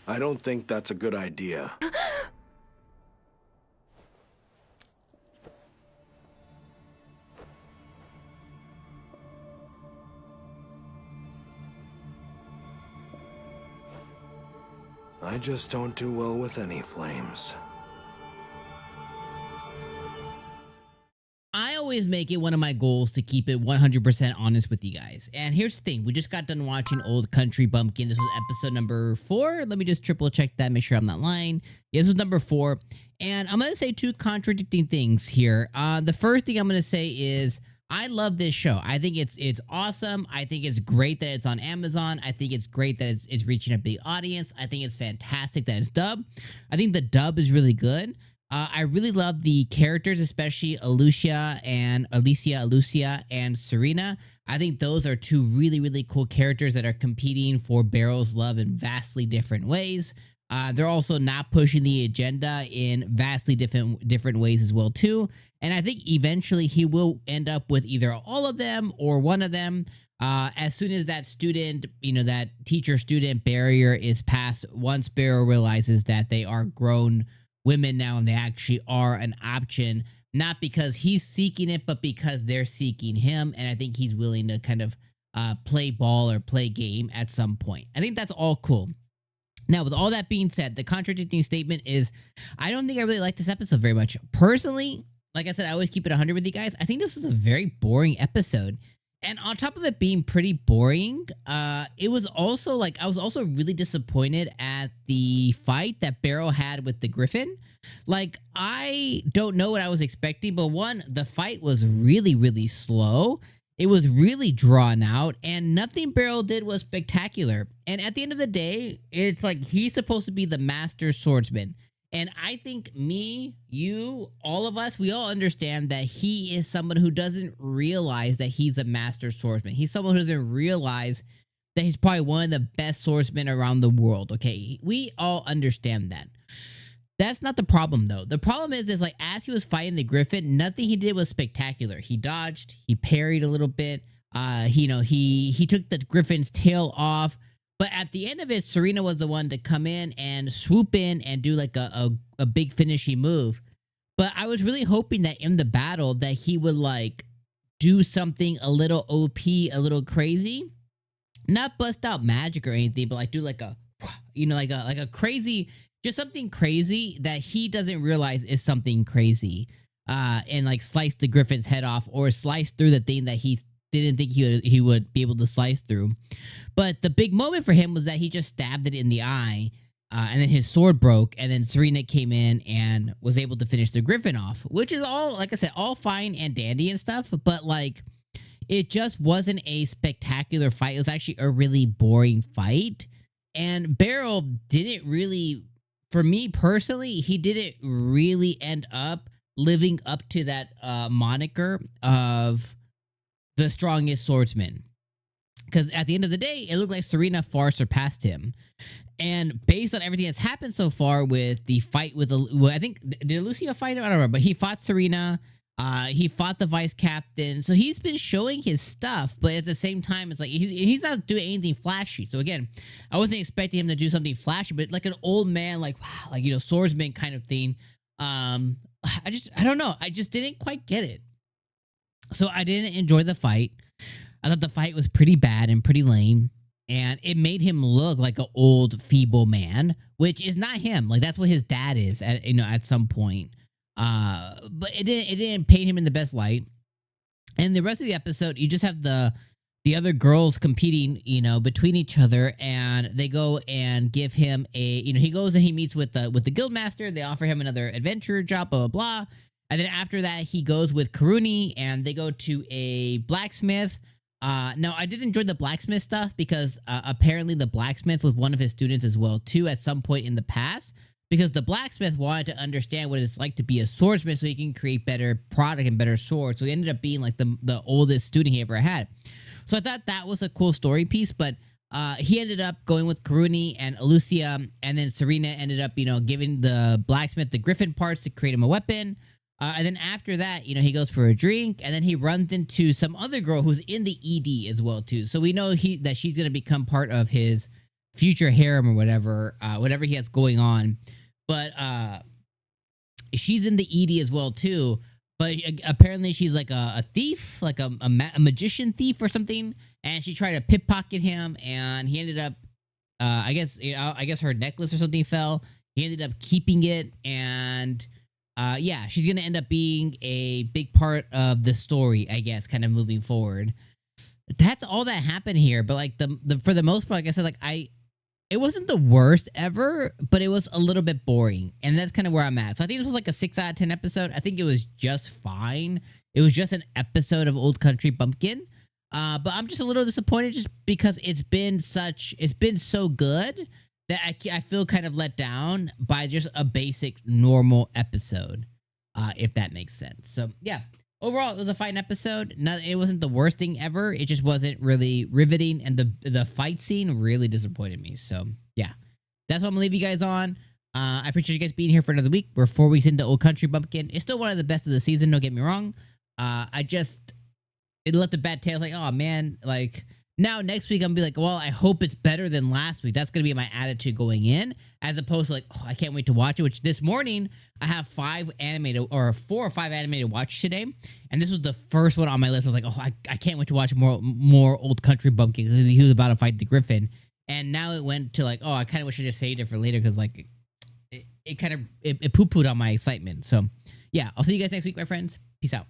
I don't think that's a good idea. I just don't do well with any flames. I always make it one of my goals to keep it 100% honest with you guys. And here's the thing. We just got done watching Old Country Bumpkin. This was episode number 4. Let me just triple check that, make sure I'm not lying. Yeah, this was number 4. And I'm going to say 2 contradicting things here. The first thing I'm going to say is I love this show. I think it's awesome. I think it's great that it's on Amazon. I think it's great that it's reaching a big audience. I think it's fantastic that it's dubbed. I think the dub is really good. I really love the characters, especially Alicia and Serena. I think those are 2 really, really cool characters that are competing for Beryl's love in vastly different ways. They're also not pushing the agenda in vastly different ways as well too. And I think eventually he will end up with either all of them or one of them. As soon as that student, that teacher-student barrier is passed, once Beryl realizes that they are grown women now and they actually are an option, not because he's seeking it, but because they're seeking him. And I think he's willing to kind of play ball or play game at some point. I think that's all cool. Now, with all that being said, the contradicting statement is I don't think I really like this episode very much. Personally, like I said, I always keep it 100 with you guys. I think this was a very boring episode. And on top of it being pretty boring, it was also like I was also really disappointed at the fight that Beryl had with the Griffin. Like, I don't know what I was expecting, but one, the fight was really, really slow. It was really drawn out, and nothing Beryl did was spectacular. And at the end of the day, it's like he's supposed to be the master swordsman. And I think me, you, all of us, we all understand that he is someone who doesn't realize that he's a master swordsman. He's someone who doesn't realize that he's probably one of the best swordsmen around the world, okay? We all understand that. That's not the problem, though. The problem is like as he was fighting the Griffin, nothing he did was spectacular. He dodged, he parried a little bit. He took the Griffin's tail off. But at the end of it, Serena was the one to come in and swoop in and do like a big finishing move. But I was really hoping that in the battle that he would like do something a little OP, a little crazy. Not bust out magic or anything, but like do like a, like a crazy, just something crazy that he doesn't realize is something crazy. And like slice the Griffin's head off or slice through the thing that he didn't think he would be able to slice through. But the big moment for him was that he just stabbed it in the eye, and then his sword broke, and then Serena came in and was able to finish the Griffin off, which is all, like I said, all fine and dandy and stuff, but like it just wasn't a spectacular fight. It was actually a really boring fight, and Beryl didn't really, for me personally, he didn't really end up living up to that moniker of the strongest swordsman. Because at the end of the day, it looked like Serena far surpassed him. And based on everything that's happened so far with the fight with, I think, did Lucia fight him? I don't remember, but he fought Serena. He fought the vice captain. So he's been showing his stuff, but at the same time, it's like he's not doing anything flashy. So again, I wasn't expecting him to do something flashy, but like an old man, like, wow, like, swordsman kind of thing. I don't know. I just didn't quite get it. So I didn't enjoy the fight. I thought the fight was pretty bad and pretty lame. And it made him look like an old, feeble man, which is not him. Like, that's what his dad is at some point. But it didn't paint him in the best light. And the rest of the episode, you just have the other girls competing, between each other, and they go and give him he goes and he meets with the guildmaster. They offer him another adventure job, blah, blah, blah. And then after that, he goes with Karuni, and they go to a blacksmith. Now, I did enjoy the blacksmith stuff because apparently the blacksmith was one of his students as well, too, at some point in the past. Because the blacksmith wanted to understand what it's like to be a swordsman so he can create better product and better swords. So he ended up being like the oldest student he ever had. So I thought that was a cool story piece, but he ended up going with Karuni and Lucia, and then Serena ended up, giving the blacksmith the Griffin parts to create him a weapon. And then after that, he goes for a drink, and then he runs into some other girl who's in the ED as well too. So we know that she's gonna become part of his future harem or whatever he has going on. But she's in the ED as well too. But apparently she's like a thief, like a magician thief or something. And she tried to pickpocket him, and he ended up, I guess her necklace or something fell. He ended up keeping it, and yeah, she's gonna end up being a big part of the story, I guess, kind of moving forward. That's all that happened here. But like the for the most part, like I said, like it wasn't the worst ever, but it was a little bit boring, and that's kind of where I'm at. So I think this was like a 6 out of 10 episode. I think it was just fine. It was just an episode of Old Country Bumpkin. But I'm just a little disappointed just because it's been so good that I feel kind of let down by just a basic normal episode, if that makes sense. So yeah, overall it was a fine episode. It wasn't the worst thing ever. It just wasn't really riveting, and the fight scene really disappointed me. So yeah, that's what I'm gonna leave you guys on. I appreciate you guys being here for another week. We're 4 weeks into Old Country Bumpkin. It's still one of the best of the season. Don't get me wrong. It left a bad taste. Like, oh man, like now next week I'm gonna be like, well, I hope it's better than last week. That's gonna be my attitude going in, as opposed to like, oh, I can't wait to watch it. Which this morning I have 4 or 5 animated watch today, and this was the first one on my list. I was like, oh, I can't wait to watch more Old Country Bumpkin because he was about to fight the Griffin, and now it went to like, oh, I kind of wish I just saved it for later because like it poo-pooed on my excitement. So yeah, I'll see you guys next week, my friends. Peace out.